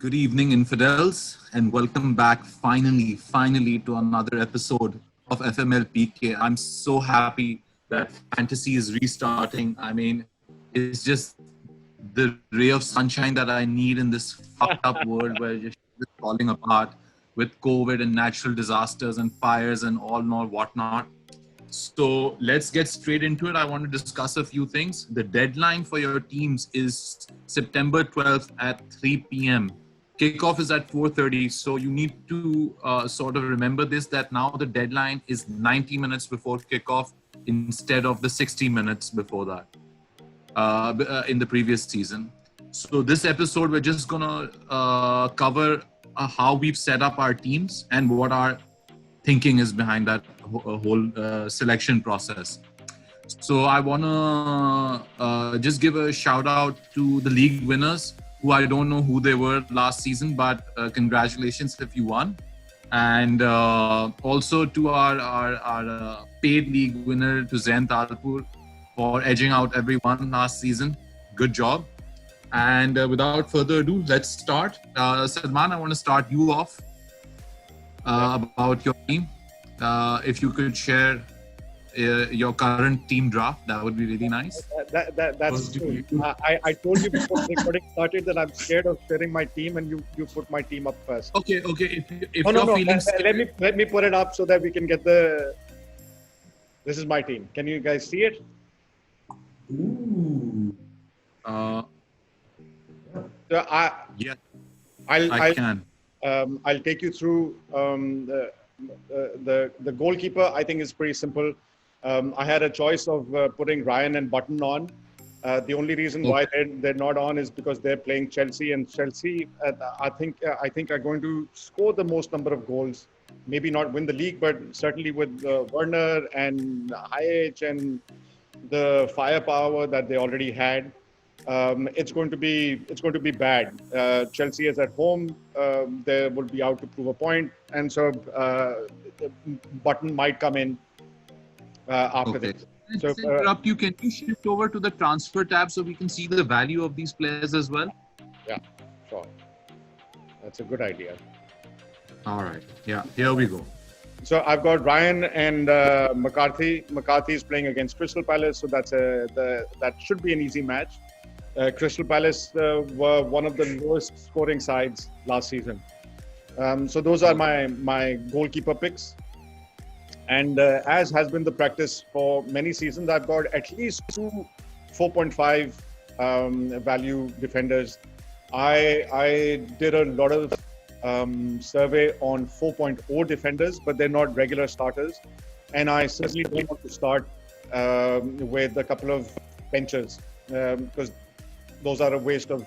Good evening, infidels, and welcome back finally to another episode of FMLPK. I'm so happy that fantasy is restarting. I mean, it's just the ray of sunshine that I need in this fucked up world where just shit is falling apart with COVID and natural disasters and fires and all whatnot. So let's get straight into it. I want to discuss a few things. The deadline for your teams is September 12th at 3 p.m. Kickoff is at 4:30. So you need to sort of remember this, that now the deadline is 90 minutes before kickoff instead of the 60 minutes before that in the previous season. So this episode, we're just going to cover how we've set up our teams and what our thinking is behind that whole selection process. So I want to just give a shout out to the league winners, who I don't know who they were last season, but congratulations if you won. And also to our paid league winner, to Zain Talpur, for edging out everyone last season. Good job. And without further ado, let's start. Salman, I want to start you off about your team. If you could share your current team draft, that would be really nice. That's true. I told you before the recording started that I'm scared of sharing my team, and you put my team up first. Okay. If No. feeling Let me put it up so that we can get the. This is my team. Can you guys see it? Ooh. So Yeah. I can. I'll take you through the goalkeeper. I think is pretty simple. I had a choice of putting Ryan and Button on. The only reason why they're not on is because they're playing Chelsea, and Chelsea, I think are going to score the most number of goals. Maybe not win the league, but certainly with Werner and IH and the firepower that they already had, it's going to be bad. Chelsea is at home. They will be out to prove a point, and so Button might come in after this. So, Let's interrupt you. Can you shift over to the transfer tab so we can see the value of these players as well? Yeah, sure. That's a good idea. All right. Yeah, here we go. So I've got Ryan and McCarthy. McCarthy is playing against Crystal Palace, so that should be an easy match. Crystal Palace were one of the lowest scoring sides last season. So those are my goalkeeper picks. And as has been the practice for many seasons, I've got at least two 4.5 value defenders. I did a lot of survey on 4.0 defenders, but they're not regular starters. And I certainly don't want to start with a couple of benchers because those are a waste of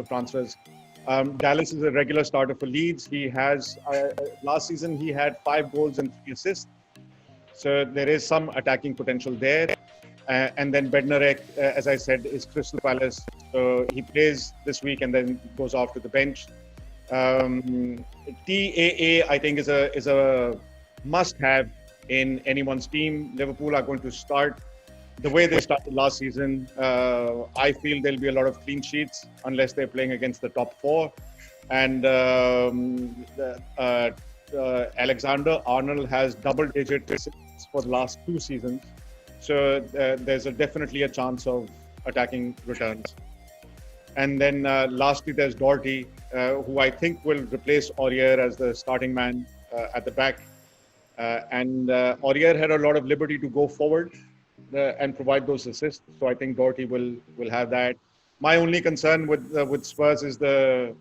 transfers. Dallas is a regular starter for Leeds. He has last season he had 5 goals and 3 assists. So there is some attacking potential there. And then Bednarek, as I said, is Crystal Palace. So he plays this week and then goes off to the bench. TAA, I think, is a must-have in anyone's team. Liverpool are going to start the way they started last season. I feel there'll be a lot of clean sheets unless they're playing against the top 4. And Alexander-Arnold has double-digit assists for the last 2 seasons. So there's definitely a chance of attacking returns. And then lastly, there's Doherty, who I think will replace Aurier as the starting man at the back. And Aurier had a lot of liberty to go forward and provide those assists. So I think Doherty will have that. My only concern with Spurs is the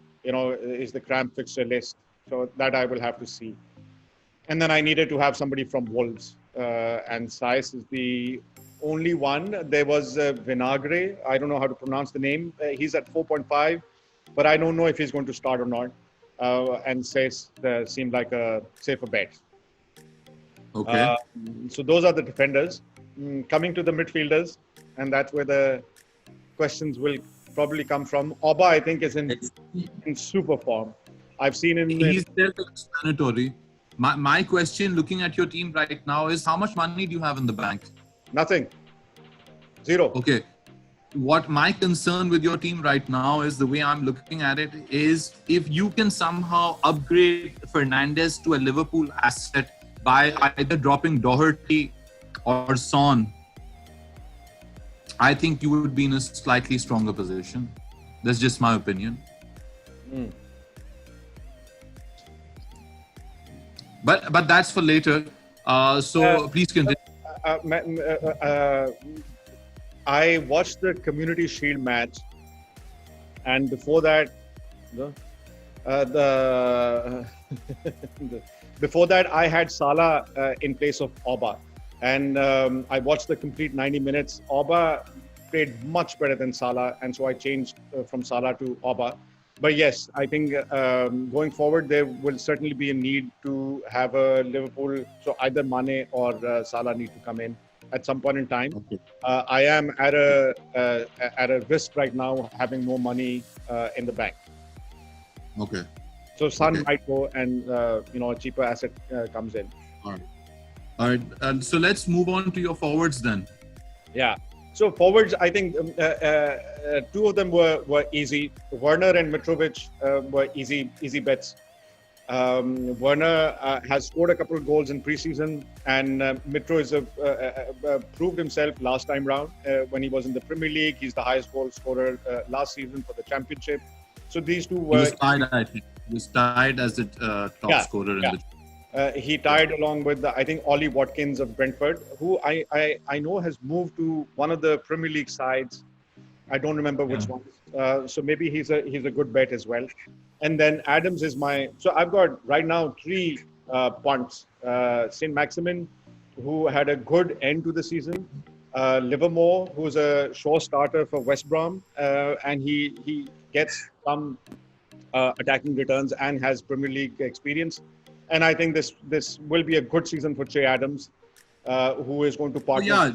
cramped fixture list. So that I will have to see. And then I needed to have somebody from Wolves. And Saiz is the only one. There was Vinagre. I don't know how to pronounce the name. He's at 4.5, but I don't know if he's going to start or not. And Saiz seemed like a safer bet. Okay. So those are the defenders. Coming to the midfielders, and that's where the questions will probably come from. Oba, I think, is in super form. I've seen him. He's self-explanatory. My question, looking at your team right now, is how much money do you have in the bank? Nothing. Zero. Okay. what my concern with your team right now is, the way I'm looking at it, is if you can somehow upgrade Fernandes to a Liverpool asset by either dropping Doherty or Son, I think you would be in a slightly stronger position. That's just my opinion. But that's for later. So please continue. I watched the Community Shield match, and before that, before that, I had Salah in place of Auba, and I watched the complete 90 minutes. Auba played much better than Salah, and so I changed from Salah to Auba. But yes, I think going forward, there will certainly be a need to have a Liverpool. So either Mane or Salah need to come in at some point in time. Okay. I am at a risk right now, having no money in the bank. Okay. So Son Okay. might go, and a cheaper asset comes in. All right. So let's move on to your forwards then. Yeah. So forwards, I think two of them were easy. Werner and Mitrovic were easy bets. Werner has scored a couple of goals in preseason, and Mitro is proved himself last time round when he was in the Premier League. He's the highest goal scorer last season for the Championship. So these two He were. was tied, I think. He was tied as the top scorer in the. He tied along with, I think, Ollie Watkins of Brentford, who I know has moved to one of the Premier League sides. I don't remember which one. So maybe he's a good bet as well. And then Adams is my. So I've got right now three punts. Saint Maximin, who had a good end to the season. Livermore, who's a sure starter for West Brom, and he gets some attacking returns and has Premier League experience. And I think this will be a good season for Che Adams, who is going to partner.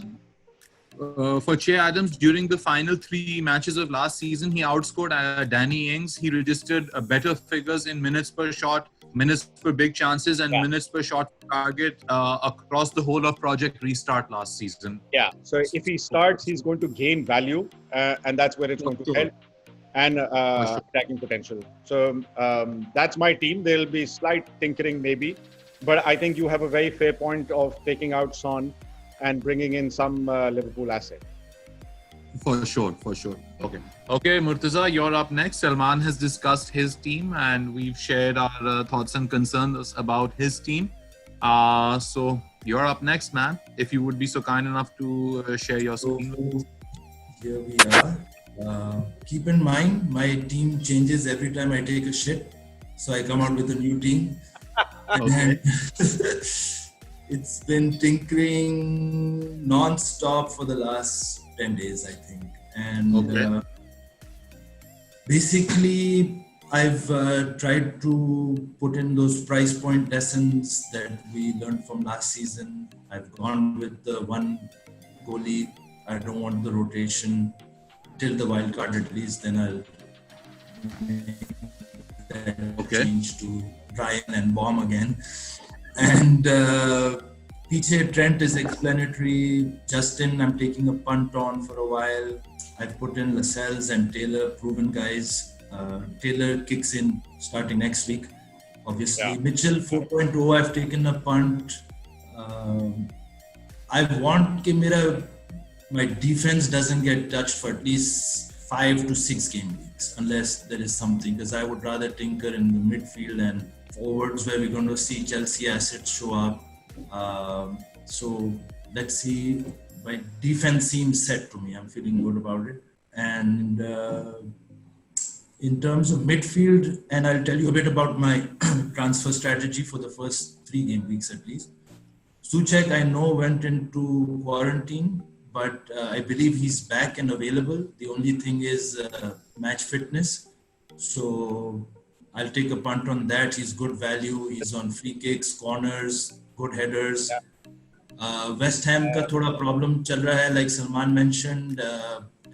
For Che Adams, during the final 3 matches of last season, he outscored Danny Ings. He registered better figures in minutes per shot, minutes per big chances, and minutes per shot target across the whole of Project Restart last season. Yeah. So if he starts, he's going to gain value, and that's where it's going to help. And attacking potential. So that's my team. There'll be slight tinkering maybe, but I think you have a very fair point of taking out Son and bringing in some Liverpool asset. For sure. Okay, Murtaza, you're up next. Salman has discussed his team, and we've shared our thoughts and concerns about his team. So you're up next, man. If you would be so kind enough to share your screen. Here we are. Keep in mind, my team changes every time I take a shit, so I come out with a new team. Okay. It's been tinkering non-stop for the last 10 days, I think. And basically, I've tried to put in those price point lessons that we learned from last season. I've gone with the one goalie. I don't want the rotation till the wild card at least, then I'll make that change to Ryan and Bomb again. And PJ Trent is explanatory. Justin, I'm taking a punt on for a while. I've put in Lascelles and Taylor, proven guys. Taylor kicks in starting next week, obviously. Yeah. Mitchell 4.0, I've taken a punt. I want my defense doesn't get touched for at least 5 to 6 game weeks, unless there is something, because I would rather tinker in the midfield and forwards where we're going to see Chelsea assets show up. So let's see. My defense seems set to me. I'm feeling good about it. And in terms of midfield, and I'll tell you a bit about my transfer strategy for the first 3 game weeks at least. Souček, I know, went into quarantine, but I believe he's back and available. The only thing is match fitness. So I'll take a punt on that. He's good value. He's on free kicks, corners, good headers. West Ham ka thoda problem chal raha hai, like Salman mentioned,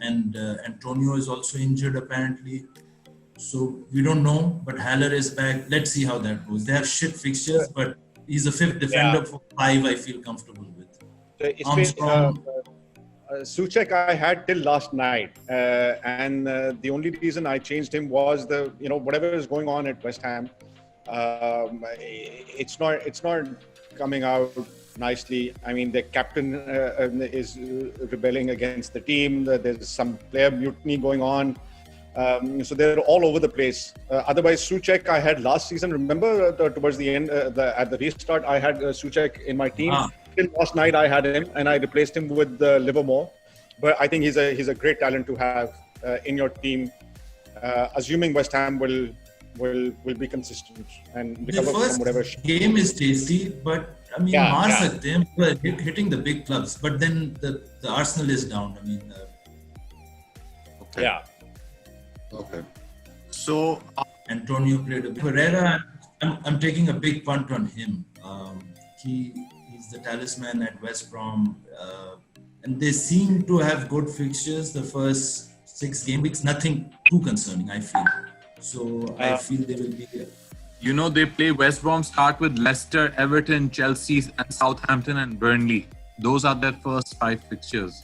and Antonio is also injured apparently. So we don't know, but Haller is back. Let's see how that goes. They have shit fixtures, but he's a 5th defender for 5 I feel comfortable with. So Souček I had till last night, and the only reason I changed him was whatever is going on at West Ham. It's not coming out nicely. I mean, the captain is rebelling against the team. There's some player mutiny going on. So they're all over the place. Otherwise, Souček I had last season. Remember, towards the end, at the restart, I had Souček in my team. Till last night, I had him, and I replaced him with Livermore. But I think he's a great talent to have in your team, assuming West Ham will be consistent and recover from whatever. Game is tasty, but I mean, सकते हैं, but hitting the big clubs. But then the Arsenal is down. I mean, okay. Yeah. Okay. So Antonio played a bit. Pereira, I'm taking a big punt on him. He's the talisman at West Brom, and they seem to have good fixtures the first 6 game weeks. Nothing too concerning, I feel. So I feel they will be there. You know, they play West Brom, start with Leicester, Everton, Chelsea, and Southampton and Burnley. Those are their first 5 fixtures.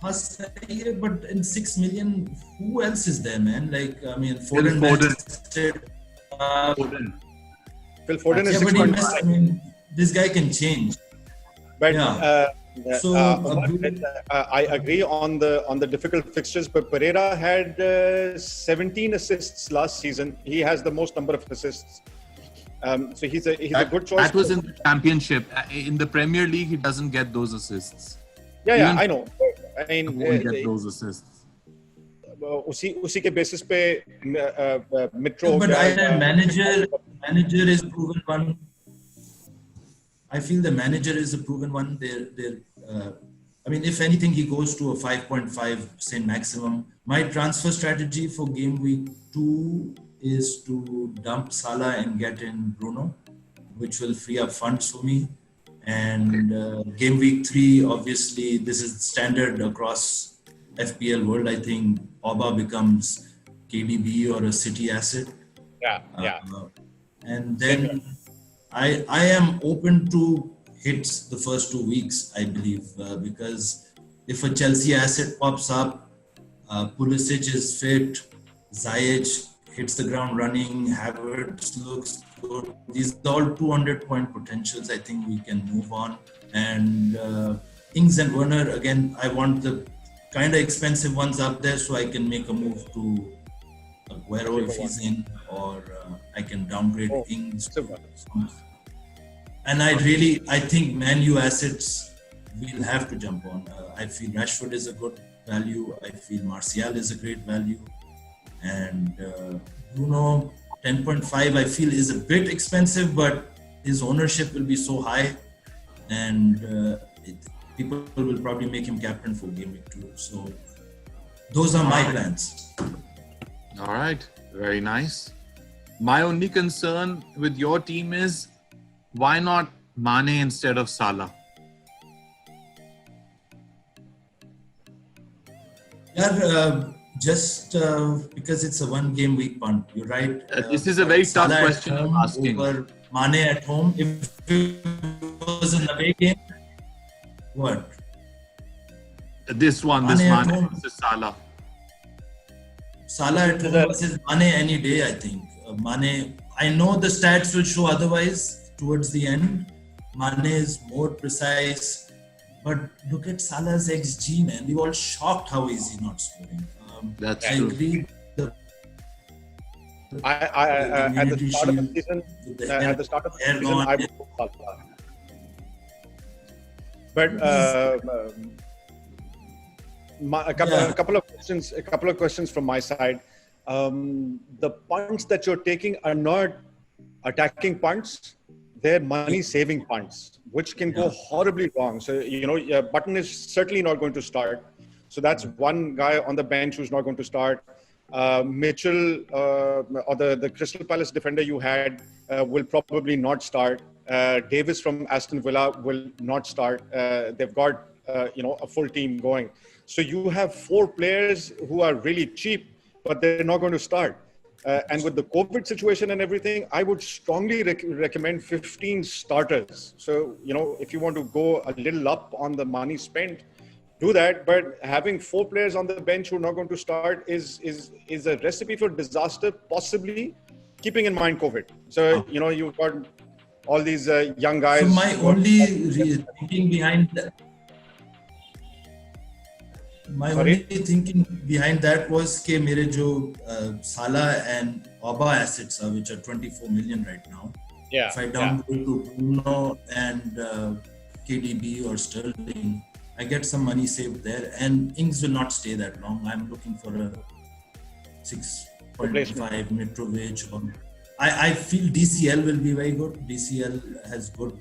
But in 6 million, who else is there, man? Like, I mean, Foden. Phil Foden is 6.5. I mean, this guy can change. But I agree on the difficult fixtures. But Pereira had 17 assists last season. He has the most number of assists. So he's a good choice. That was in the Championship. In the Premier League, he doesn't get those assists. Yeah, I know. I mean, won't get those assists. उसी के basis पे Mitro. But manager is a proven one. I feel the manager is a proven one. I mean, if anything, he goes to a 5.5 say maximum. My transfer strategy for game week 2 is to dump Salah and get in Bruno, which will free up funds for me. And game week 3, obviously, this is standard across FPL world. I think Oba becomes KDB or a City asset. Yeah. And then I am open to hits the first 2 weeks, I believe, because if a Chelsea asset pops up, Pulisic is fit, Ziyech hits the ground running, Havertz looks good. These are all 200-point potentials. I think we can move on. And Ings and Werner, again, I want the kind of expensive ones up there so I can make a move to Aguero if he's in, or I can downgrade Ings. And I think Man U assets we'll have to jump on. I feel Rashford is a good value. I feel Martial is a great value. And Bruno, 10.5, I feel is a bit expensive, but his ownership will be so high. And people will probably make him captain for game week 2. So those are my plans. All right. Very nice. My only concern with your team is, why not Mane instead of Salah? Yeah, just because it's a 1 game week punt. You're right. This is a very tough Salah question I'm asking. Over Mane at home. If it was an away game, what? This Mane versus Salah. Salah at home versus Mane any day, I think. Mane, I know the stats will show otherwise towards the end. Mane is more precise, but look at Salah's XG, man. We were all shocked how is he not scoring. That's I true. agree. At the start of the season, I would go Salah. But a couple of questions from my side. The punts that you're taking are not attacking punts; they're money-saving punts, which can go horribly wrong. So Button is certainly not going to start. So that's one guy on the bench who's not going to start. Mitchell or the Crystal Palace defender you had will probably not start. Davis from Aston Villa will not start. They've got a full team going. So you have 4 players who are really cheap, but they're not going to start. And with the COVID situation and everything, I would strongly recommend 15 starters. So, if you want to go a little up on the money spent, do that. But having 4 players on the bench who are not going to start is a recipe for disaster, possibly keeping in mind COVID. So, you've got all these young guys. So my only thinking behind that, was कि मेरे जो Salah and Oba assets are, which are 24 million right now. Yeah. If I downgrade to Bruno and KDB or Sterling, I get some money saved there, and Ings will not stay that long. I'm looking for a 6.5 Mitrovic. Or I feel DCL will be very good. DCL has good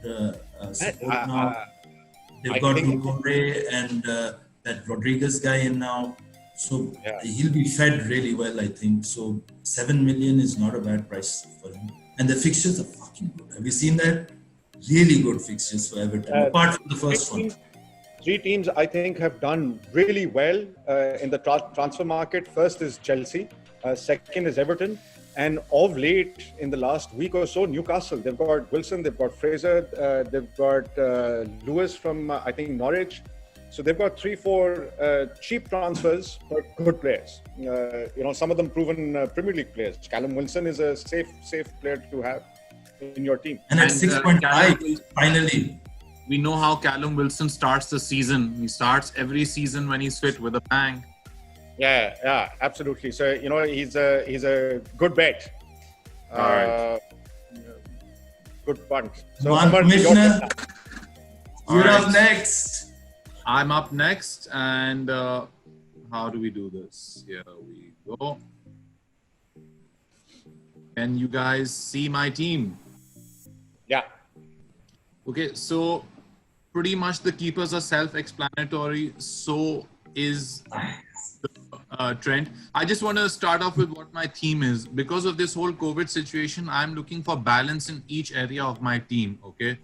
support now. They've got Dorcor and that Rodriguez guy in now. So he'll be fed really well, I think. So 7 million is not a bad price for him. And the fixtures are fucking good. Have you seen that? Really good fixtures for Everton, apart from the first one. 3 teams, I think, have done really well in the transfer market. First is Chelsea. Second is Everton. And of late, in the last week or so, Newcastle. They've got Wilson, they've got Fraser, they've got Lewis from, I think, Norwich. So they've got 3-4 cheap transfers, but good players. Some of them proven Premier League players. Callum Wilson is a safe player to have in your team. And at 6.5, finally. We know how Callum Wilson starts the season. He starts every season when he's fit with a bang. Yeah, absolutely. So, he's a good bet. All right. Good punt. So, Commissioner, you're up next. I'm up next, and how do we do this? Here we go. Can you guys see my team? Yeah. Okay, so pretty much the keepers are self-explanatory. So is the trend. I just want to start off with what my team is. Because of this whole COVID situation, I'm looking for balance in each area of my team. Okay,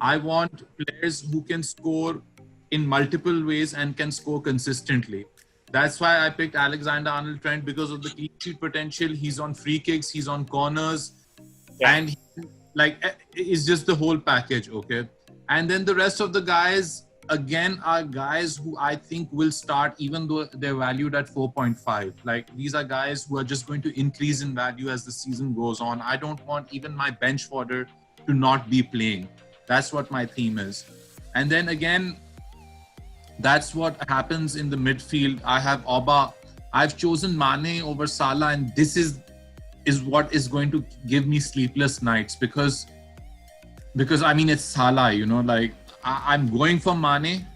I want players who can score in multiple ways and can score consistently. That's why I picked Alexander-Arnold-Trent, because of the clean sheet potential. He's on free kicks, he's on corners, and it's just the whole package, okay? And then the rest of the guys, again, are guys who I think will start even though they're valued at 4.5. Like, these are guys who are just going to increase in value as the season goes on. I don't want even my bench fodder to not be playing. That's what my theme is. And then again, that's what happens in the midfield. I have Oba. I've chosen Mane over Salah, and this is what is going to give me sleepless nights because I mean, it's Salah, I'm going for Mane,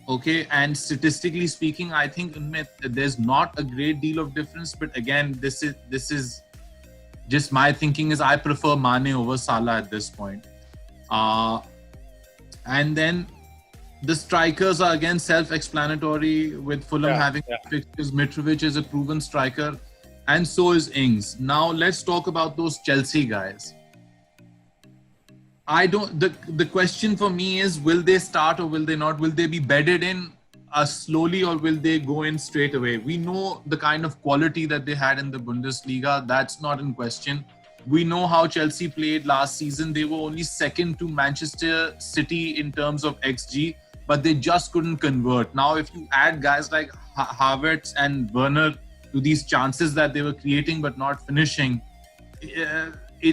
okay? And statistically speaking, I think there's not a great deal of difference. But again, this is just my thinking is I prefer Mane over Salah at this point. And then the strikers are again self-explanatory, with Fulham having fixtures. Mitrovic is a proven striker, and so is Ings. Now let's talk about those Chelsea guys. The question for me is, will they start or will they not? Will they be bedded in slowly, or will they go in straight away? We know the kind of quality that they had in the Bundesliga. That's not in question. We know how Chelsea played last season. They were only second to Manchester City in terms of XG, but they just couldn't convert. Now, if you add guys like Havertz and Werner to these chances that they were creating but not finishing,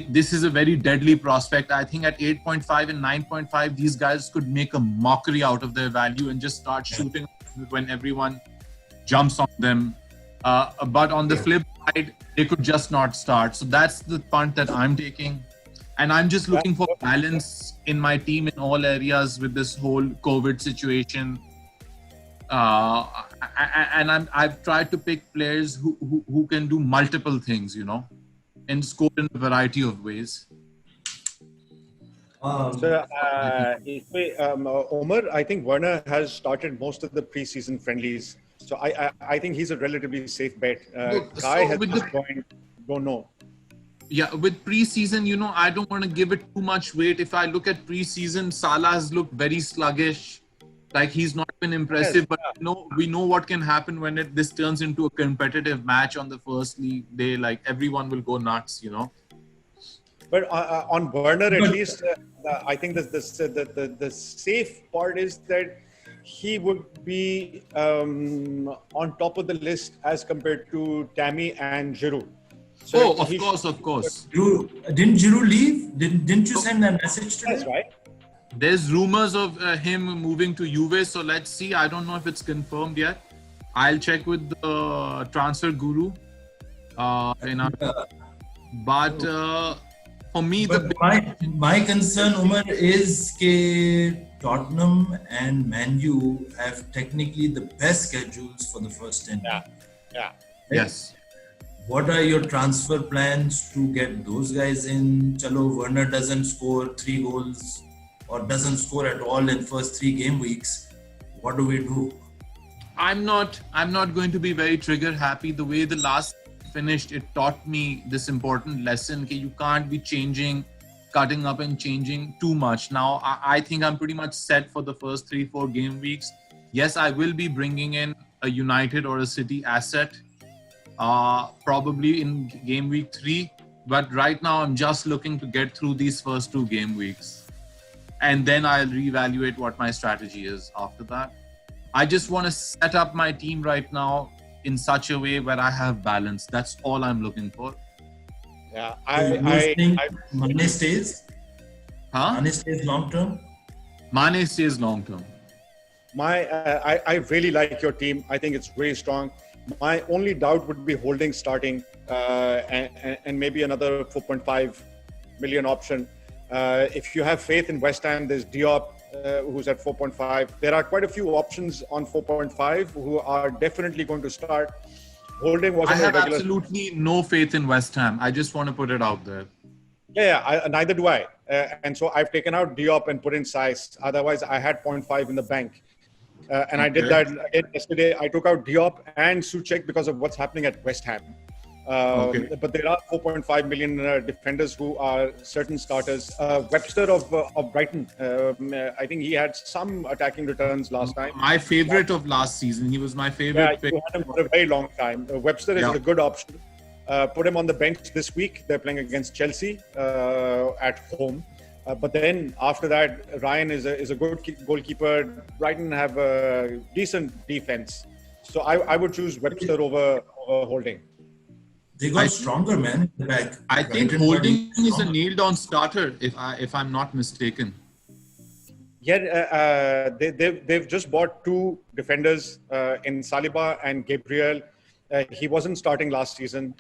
this is a very deadly prospect. I think at 8.5 and 9.5, these guys could make a mockery out of their value and just start shooting when everyone jumps on them. But on the flip side, they could just not start. So that's the punt that I'm taking. And I'm just looking for balance in my team in all areas with this whole COVID situation. And I've tried to pick players who can do multiple things, and score in a variety of ways. Omar, I think Werner has started most of the preseason friendlies. So I think he's a relatively safe bet. Kai has don't know. Yeah, with preseason, I don't want to give it too much weight. If I look at preseason, Salah has looked very sluggish. Like, he's not been impressive, but we know what can happen when this turns into a competitive match on the first league day. Like, everyone will go nuts, But on Werner, at least, I think the safe part is that he would be on top of the list as compared to Tammy and Giroud. So Of course, of course. Didn't Giroud leave? Didn't you send a message to That's him? right. There's rumors of him moving to Juve, so let's see. I don't know if it's confirmed yet. I'll check with the transfer guru. But for me, But my concern, Umar, is that Tottenham and Man U have technically the best schedules for the first 10. Yeah. yes. What are your transfer plans to get those guys in? Chalo, Werner doesn't score 3 goals or doesn't score at all in first 3 game weeks. What do we do? I'm not going to be very trigger happy. The way the last finished, it taught me this important lesson that you can't be cutting up and changing too much. Now, I think I'm pretty much set for the first 3-4 game weeks. Yes, I will be bringing in a United or a City asset, probably in game week 3. But right now, I'm just looking to get through these first 2 game weeks. And then I'll reevaluate what my strategy is after that. I just want to set up my team right now in such a way where I have balance. That's all I'm looking for. Yeah. I think Mane stays? Huh? Mane stays long term? Mane stays long term. I really like your team. I think it's very strong. My only doubt would be Holding starting and maybe another 4.5 million option. If you have faith in West Ham, there's Diop, who's at 4.5. There are quite a few options on 4.5 who are definitely going to start. Holding wasn't I have a regular. absolutely no faith in West Ham. I just want to put it out there. Neither do I. And so I've taken out Diop and put in Saiz. Otherwise, I had 0.5 in the bank. And I did that again yesterday. I took out Diop and Souček because of what's happening at West Ham. But there are 4.5 million defenders who are certain starters. Webster of Brighton, I think he had some attacking returns last time. My favorite of last season. He was my favorite pick. You had him for a very long time. Webster is a good option. Put him on the bench this week. They're playing against Chelsea at home. But then after that, Ryan is a good goalkeeper. Brighton have a decent defense. So I would choose Webster over Holding. They got stronger, man, in the back. I think Holding is a nailed-on starter, if I'm not mistaken. Yeah, they've just bought 2 defenders in Saliba and Gabriel. He wasn't starting last season.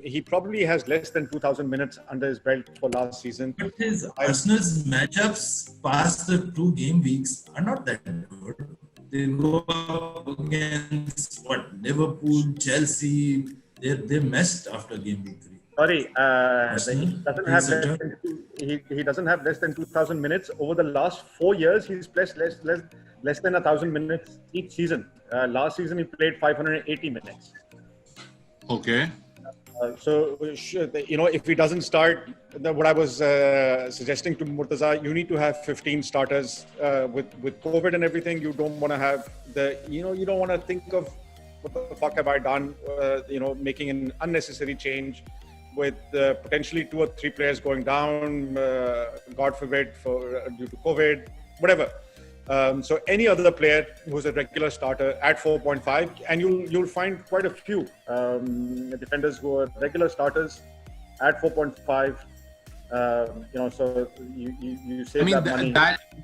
He probably has less than 2,000 minutes under his belt for last season. But his Arsenal's matchups past the 2 game weeks are not that good. They go up against Liverpool, Chelsea. They messed after game week 3. Sorry, he doesn't have less than 2,000 minutes. Over the last 4 years, he's played less than 1,000 minutes each season. Last season, he played 580 minutes. Okay. If he doesn't start, what I was suggesting to Murtaza, you need to have 15 starters with COVID and everything. You don't want to have you don't want to think of what the fuck have I done? Making an unnecessary change with potentially 2 or 3 players going down, God forbid, due to COVID, whatever. So any other player who's a regular starter at 4.5, and you'll find quite a few defenders who are regular starters at 4.5. So you save that money.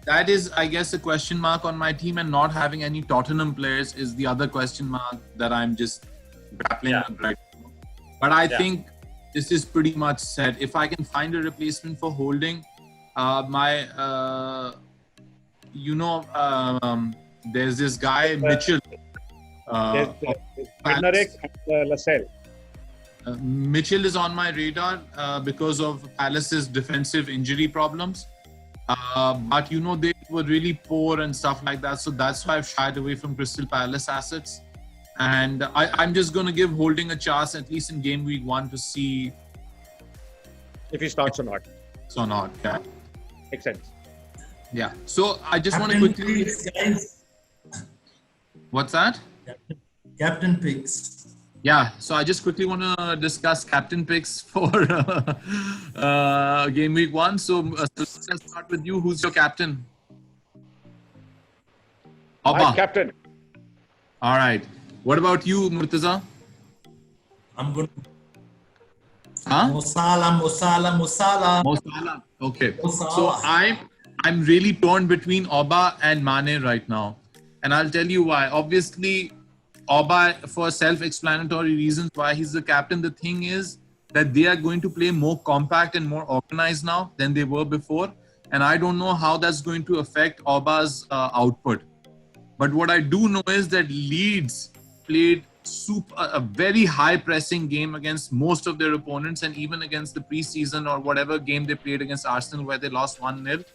That is, I guess, a question mark on my team, and not having any Tottenham players is the other question mark that I'm just grappling with right now. But I think this is pretty much set. If I can find a replacement for Holding, there's this guy Mitchell. There's Bednarek and Lascelles. Mitchell is on my radar because of Palace's defensive injury problems. But they were really poor and stuff like that. So that's why I've shied away from Crystal Palace assets. And I'm just going to give Holding a chance, at least in game week 1, to see if he starts or not. Or not, yeah. Makes sense. Yeah. So I just want to quickly... Guys. What's that? Captain picks. Yeah, so I just quickly want to discuss captain picks for game week 1. So let's start with you. Who's your captain? Oba. captain. All right. What about you, Murtaza? I'm going to Huh? Mo Salah. Mo Salah. Okay. Mo So Salah. I'm really torn between Oba and Mane right now. And I'll tell you why. Obviously, Oba, for self-explanatory reasons, why he's the captain. The thing is that they are going to play more compact and more organized now than they were before. And I don't know how that's going to affect Oba's output. But what I do know is that Leeds played a very high pressing game against most of their opponents, and even against the preseason or whatever game they played against Arsenal where they lost 1-0.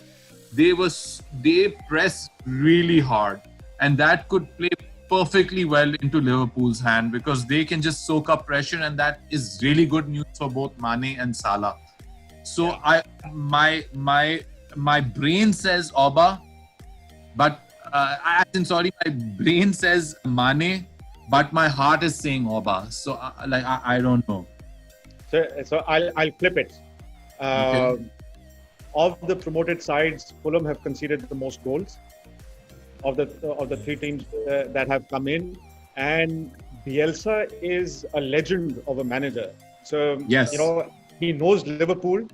They pressed really hard, and that could play perfectly well into Liverpool's hand because they can just soak up pressure, and that is really good news for both Mane and Salah. So my brain says Oba, but my brain says Mane, but my heart is saying Oba. So I don't know. So I'll flip it. Okay. Of the promoted sides, Fulham have conceded the most goals of the three teams that have come in, and Bielsa is a legend of a manager. So Yes. he knows Liverpool.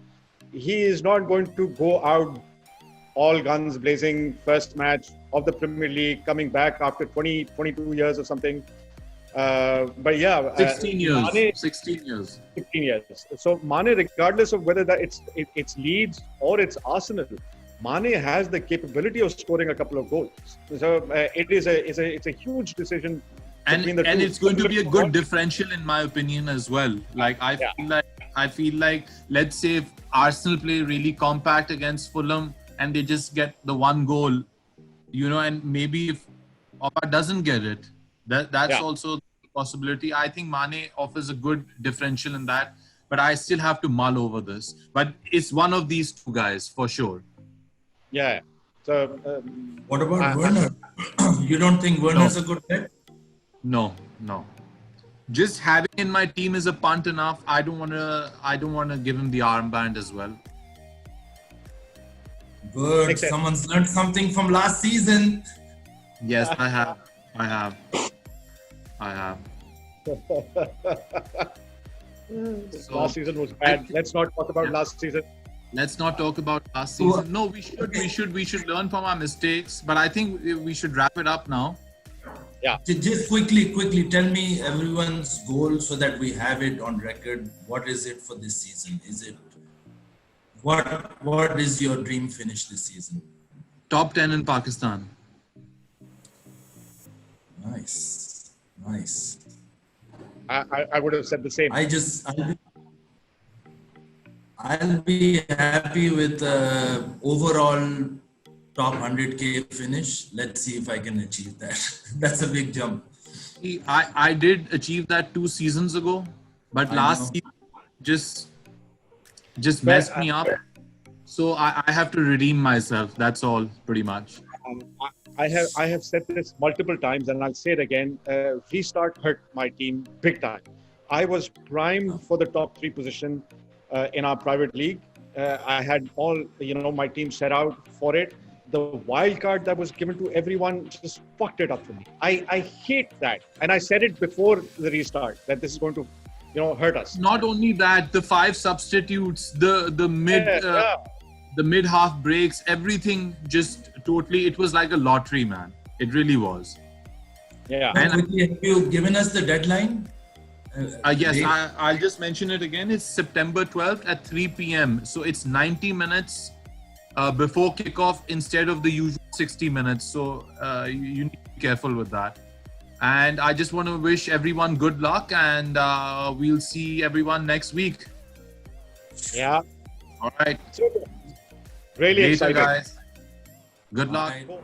He is not going to go out all guns blazing first match of the Premier League, coming back after 22 years or something. But yeah, 16 years. Mane, 16 years. 16 years. So Mane, regardless of whether it's Leeds or it's Arsenal, Mane has the capability of scoring a couple of goals. So it's a huge decision. And it's going to be a good differential in my opinion as well. Like I feel like let's say if Arsenal play really compact against Fulham and they just get the one goal, and maybe if Oba doesn't get it, that's also a possibility. I think Mane offers a good differential in that, but I still have to mull over this. But it's one of these two guys for sure. Yeah. So What about Werner? You don't think Werner's a good bet? No. Just having in my team is a punt enough. I don't want to give him the armband as well. Good. Someone's learned something from last season. Yes, I have. Last season was bad. Let's not talk about last season. Let's not talk about last season. No, we should learn from our mistakes. But I think we should wrap it up now. Yeah. Just quickly tell me everyone's goal so that we have it on record. What is it for this season? Is it what is your dream finish this season? Top 10 in Pakistan. Nice. I would have said the same. I'll be happy with overall top 100K finish. Let's see if I can achieve that. That's a big jump. I did achieve that 2 seasons ago, but last season just messed me up. So I have to redeem myself. That's all, pretty much. I have said this multiple times, and I'll say it again. Restart hurt my team big time. I was primed for the top 3 position in our private league. I had all my team set out for it. The wild card that was given to everyone just fucked it up for me. I hate that, and I said it before the restart that this is going to hurt us. Not only that, the 5 substitutes, the mid half breaks, everything just totally. It was like a lottery, man. It really was. Yeah. And have you given us the deadline? Yes, I'll just mention it again. It's September 12th at 3 p.m. So it's 90 minutes before kickoff instead of the usual 60 minutes. So you need to be careful with that. And I just want to wish everyone good luck, and we'll see everyone next week. Yeah. All right. Super. Really Later, excited. guys. Good luck. Bye.